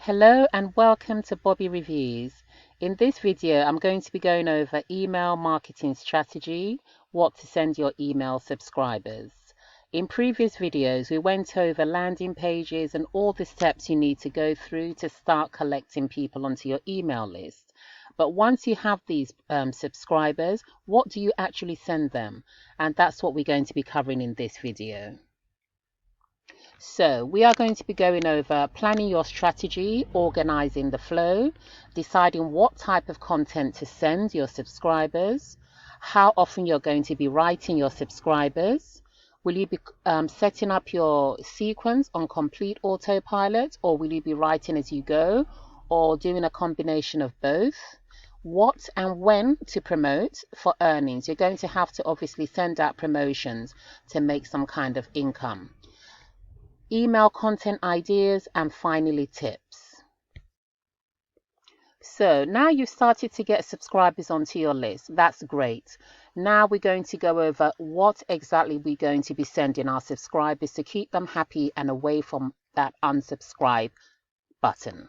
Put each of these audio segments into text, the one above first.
Hello and welcome to Bobby Reviews. In this video, I'm going to be going over email marketing strategy, what to send your email subscribers. In previous videos, we went over landing pages and all the steps you need to go through to start collecting people onto your email list. But once you have these subscribers, what do you actually send them? And that's what we're going to be covering in this video. So we are going to be going over planning your strategy, organizing the flow, deciding what type of content to send your subscribers, how often you're going to be writing your subscribers. Will you be setting up your sequence on complete autopilot, or will you be writing as you go, or doing a combination of both? What and when to promote for earnings. You're going to have to obviously send out promotions to make some kind of income. Email content ideas, and finally tips. So now you've started to get subscribers onto your list. That's great. Now we're going to go over what exactly we're going to be sending our subscribers to keep them happy and away from that unsubscribe button.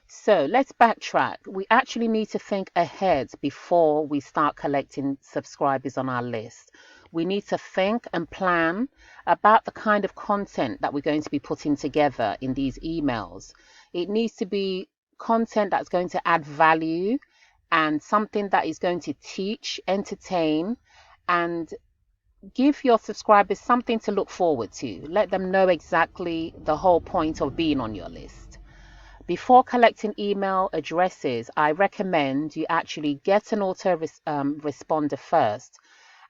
So let's backtrack. We actually need to think ahead before we start collecting subscribers on our list. We need to think and plan about the kind of content that we're going to be putting together in these emails. It needs to be content that's going to add value and something that is going to teach, entertain, and give your subscribers something to look forward to. Let them know exactly the whole point of being on your list. Before collecting email addresses, I recommend you actually get an autoresponder first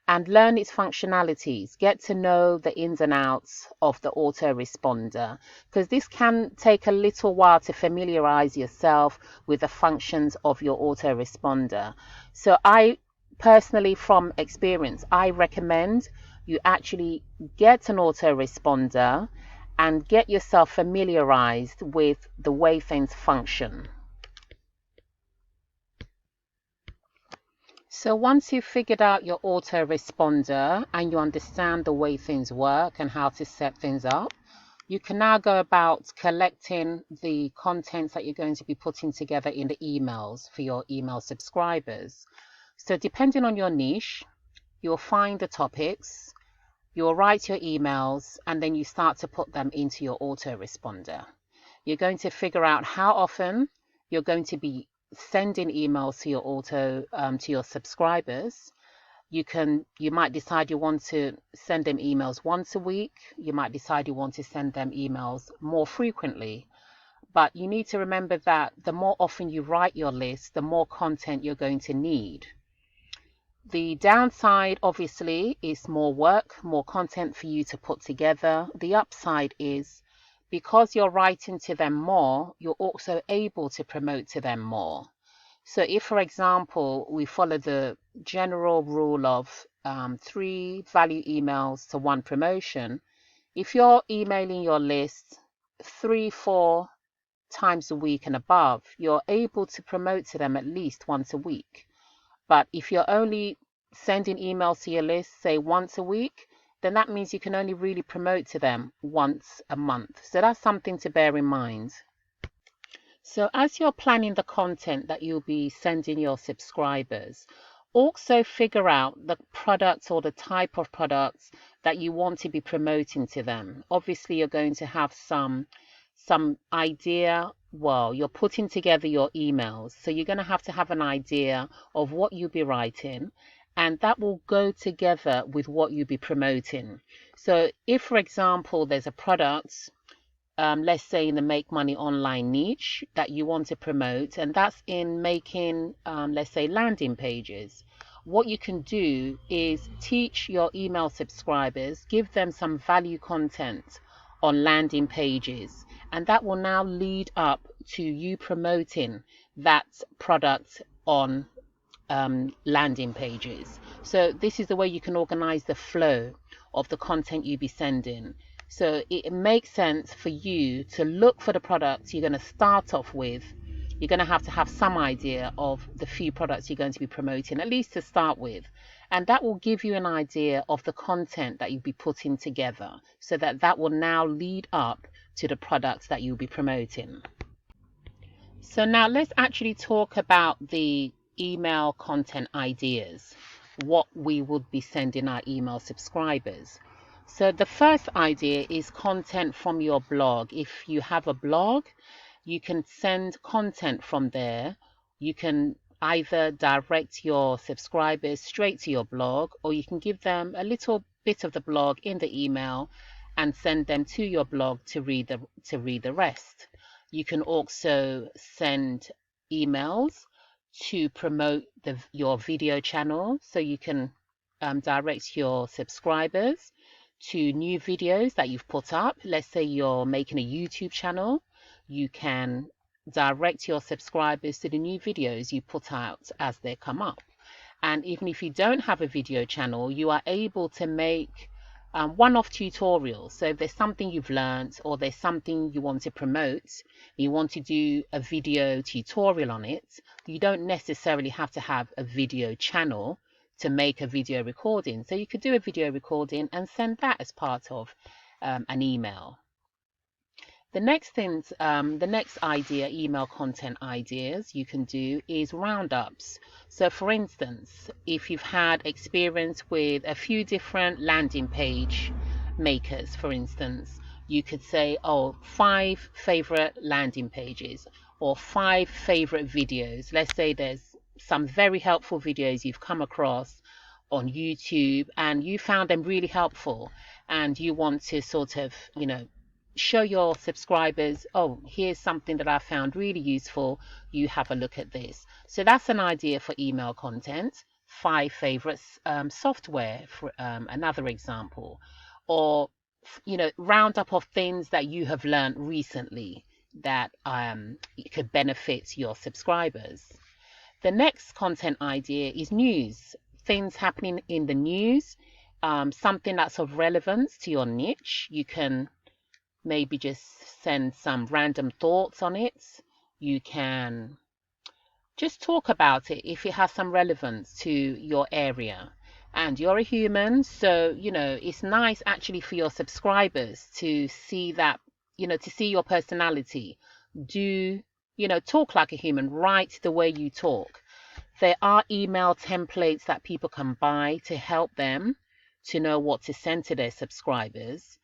and learn its functionalities. Get to know the ins and outs of the autoresponder, because this can take a little while to familiarize yourself with the functions of your autoresponder. So I personally, from experience, I recommend you actually get an autoresponder and get yourself familiarized with the way things function. So once you've figured out your autoresponder and you understand the way things work and how to set things up, you can now go about collecting the contents that you're going to be putting together in the emails for your email subscribers. So depending on your niche, you'll find the topics, you'll write your emails, and then you start to put them into your autoresponder. You're going to figure out how often you're going to be sending emails to your to your subscribers. You might decide you want to send them emails once a week. You might decide you want to send them emails more frequently. But you need to remember that the more often you write your list, the more content you're going to need. The downside, obviously, is more work, more content for you to put together. The upside is because you're writing to them more, you're also able to promote to them more. So if, for example, we follow the general rule of 3 value emails to 1 promotion, if you're emailing your list 3-4 times a week and above, you're able to promote to them at least once a week. But if you're only sending emails to your list, say once a week, then that means you can only really promote to them once a month. So that's something to bear in mind. So as you're planning the content that you'll be sending your subscribers, also figure out the products or the type of products that you want to be promoting to them. Obviously, you're going to have some idea. Well, you're putting together your emails, so you're going to have an idea of what you'll be writing, and that will go together with what you'll be promoting. So if, for example, there's a product, let's say in the make money online niche that you want to promote, and that's in making, let's say, landing pages. What you can do is teach your email subscribers, give them some value content on landing pages, and that will now lead up to you promoting that product on landing pages. So this is the way you can organize the flow of the content you be sending. So it makes sense for you to look for the products you're going to start off with. You're going to have some idea of the few products you're going to be promoting, at least to start with. And that will give you an idea of the content that you'll be putting together, so that will now lead up to the products that you'll be promoting. So now let's actually talk about the email content ideas, what we would be sending our email subscribers. So the first idea is content from your blog. If you have a blog, you can send content from there. You can either direct your subscribers straight to your blog, or you can give them a little bit of the blog in the email and send them to your blog to read the rest. You can also send emails to promote your video channel, so you can direct your subscribers to new videos that you've put up. Let's say you're making a YouTube channel, you can direct your subscribers to the new videos you put out as they come up. And even if you don't have a video channel, you are able to make one-off tutorials. So if there's something you've learned, or there's something you want to promote, you want to do a video tutorial on it, you don't necessarily have to have a video channel to make a video recording. So you could do a video recording and send that as part of an email. The next idea, email content ideas you can do is roundups. So for instance, if you've had experience with a few different landing page makers, for instance, you could say, oh, 5 favorite landing pages or 5 favorite videos. Let's say there's some very helpful videos you've come across on YouTube and you found them really helpful, and you want to sort of, show your subscribers, oh, here's something that I found really useful, you have a look at this. So that's an idea for email content. 5 favorites software, for another example. Or roundup of things that you have learned recently that could benefit your subscribers. The next content idea is news. Things happening in the news, something that's of relevance to your niche. You can maybe just send some random thoughts on it. You can just talk about it if it has some relevance to your area. And you're a human, so it's nice actually for your subscribers to see that, to see your personality. Do talk like a human, write the way you talk. There are email templates that people can buy to help them to know what to send to their subscribers.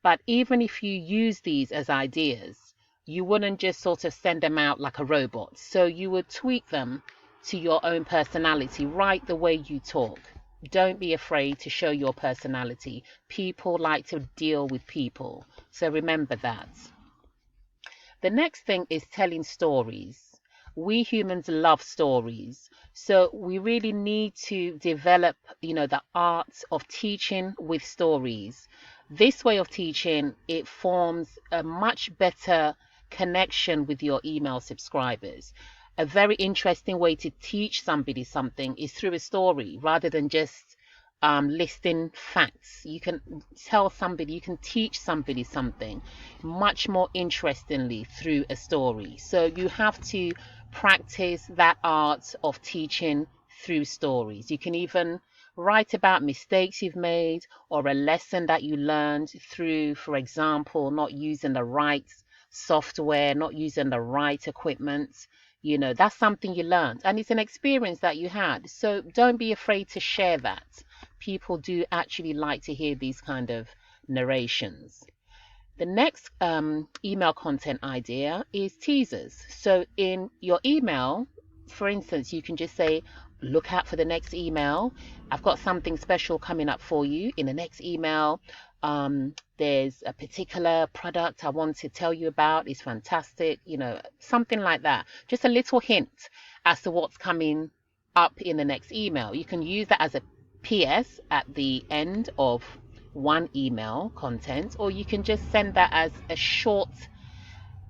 But even if you use these as ideas, you wouldn't just sort of send them out like a robot. So you would tweak them to your own personality, write the way you talk. Don't be afraid to show your personality. People like to deal with people. So remember that. The next thing is telling stories. We humans love stories. So we really need to develop, the art of teaching with stories. This way of teaching, it forms a much better connection with your email subscribers. A very interesting way to teach somebody something is through a story rather than just listing facts. You can you can teach somebody something much more interestingly through a story. So you have to practice that art of teaching through stories. You can even write about mistakes you've made or a lesson that you learned through, for example, not using the right software, not using the right equipment. That's something you learned and it's an experience that you had. So don't be afraid to share that. People do actually like to hear these kind of narrations. The next email content idea is teasers. So in your email, for instance, you can just say, look out for the next email. I've got something special coming up for you in the next email. There's a particular product I want to tell you about. It's fantastic, something like that. Just a little hint as to what's coming up in the next email. You can use that as a PS at the end of one email content, or you can just send that as a short,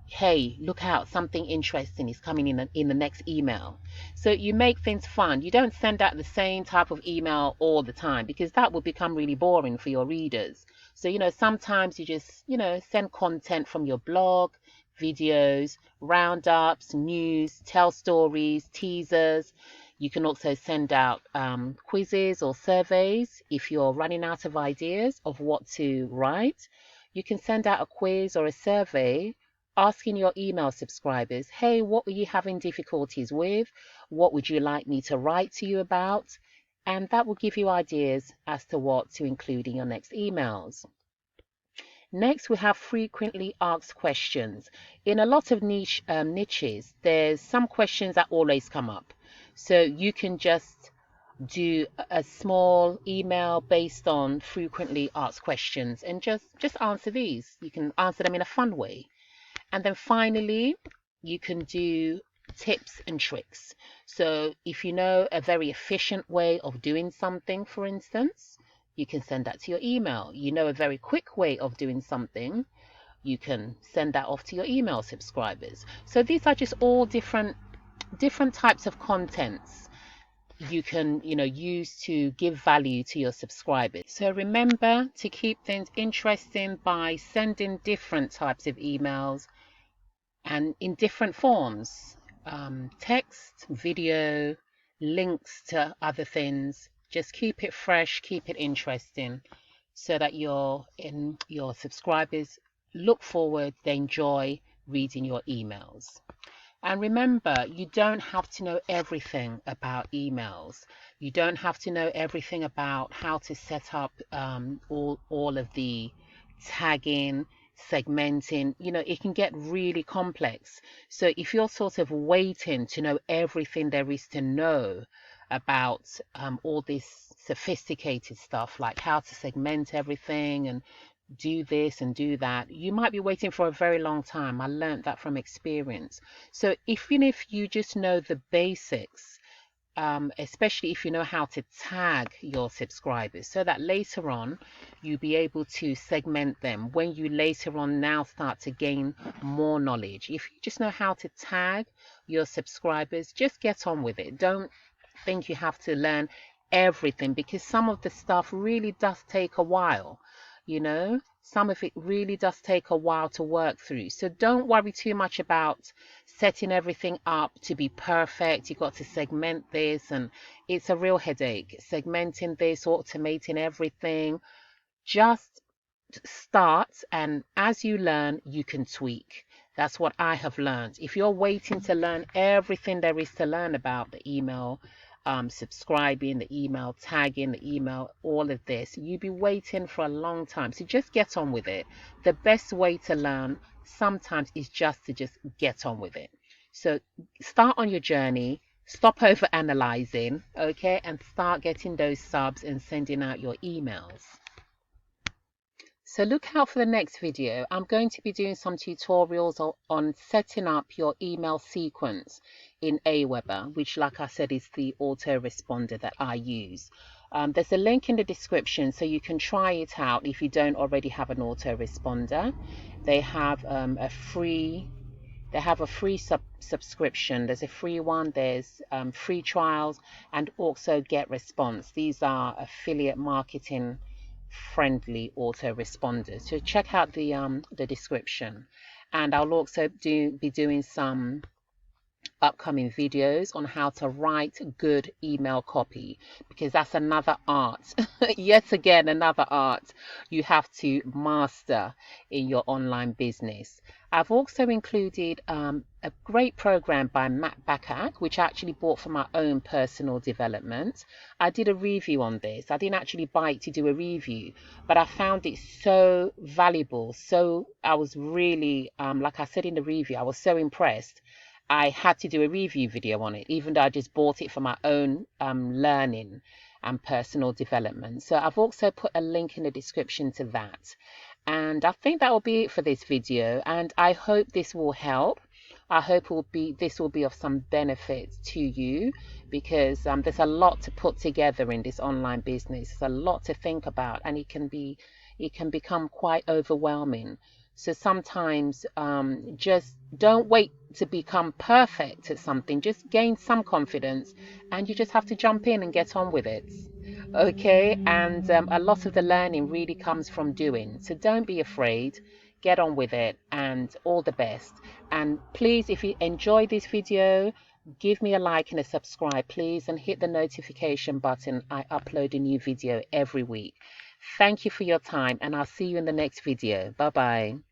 hey, look out, something interesting is coming in the next email. So you make things fun. You don't send out the same type of email all the time because that would become really boring for your readers. So sometimes you just send content from your blog, videos, roundups, news, tell stories, teasers. You can also send out quizzes or surveys if you're running out of ideas of what to write. You can send out a quiz or a survey asking your email subscribers, hey, what were you having difficulties with? What would you like me to write to you about? And that will give you ideas as to what to include in your next emails. Next, we have frequently asked questions. In a lot of niches, there's some questions that always come up. So you can just do a small email based on frequently asked questions and just answer these. You can answer them in a fun way. And then finally, you can do tips and tricks. So if you know a very efficient way of doing something, for instance, you can send that to your email. You know a very quick way of doing something, you can send that off to your email subscribers. So these are just all different types of contents you can use to give value to your subscribers. So remember to keep things interesting by sending different types of emails and in different forms, text, video, links to other things. Just keep it fresh, keep it interesting, so that your subscribers look forward, they enjoy reading your emails. And remember, you don't have to know everything about emails. You don't have to know everything about how to set up all of the tagging, segmenting. It can get really complex. So if you're sort of waiting to know everything there is to know about all this sophisticated stuff, like how to segment everything and do this and do that, you might be waiting for a very long time. I learned that from experience. So even if you just know the basics, especially if you know how to tag your subscribers, so that later on you'll be able to segment them when you later on now start to gain more knowledge. If you just know how to tag your subscribers, just get on with it. Don't think you have to learn everything, because some of the stuff really does take a while. Some of it really does take a while to work through. So don't worry too much about setting everything up to be perfect. You've got to segment this, and it's a real headache. Segmenting this, automating everything. Just start, and as you learn, you can tweak. That's what I have learned. If you're waiting to learn everything there is to learn about the email, subscribing, the email tagging, the email, all of this, you'll be waiting for a long time. So just get on with it. The best way to learn sometimes is just to get on with it. So start on your journey, stop over analyzing, okay, and start getting those subs and sending out your emails. So look out for the next video. I'm going to be doing some tutorials on setting up your email sequence in Aweber, which, like I said, is the autoresponder that I use. There's a link in the description, so you can try it out if you don't already have an autoresponder. They have a free subscription. There's a free one, there's free trials, and also GetResponse. These are affiliate marketing friendly autoresponders. So check out the description, and I'll also be doing some upcoming videos on how to write good email copy, because that's another art. Yet again, another art you have to master in your online business. I've also included a great program by Matt Bakak, which I actually bought for my own personal development. I did a review on this. I didn't actually buy it to do a review, but I found it so valuable. So I was really, like I said in the review, I was so impressed. I had to do a review video on it, even though I just bought it for my own learning and personal development. So I've also put a link in the description to that. And I think that will be it for this video, and I hope this will help. I hope this will be of some benefit to you, because there's a lot to put together in this online business. There's a lot to think about, and it can become quite overwhelming. So sometimes just don't wait to become perfect at something. Just gain some confidence, and you just have to jump in and get on with it. Okay, and a lot of the learning really comes from doing. So don't be afraid. Get on with it, and all the best. And please, if you enjoy this video, give me a like and a subscribe, please, and hit the notification button. I upload a new video every week. Thank you for your time, and I'll see you in the next video. Bye bye.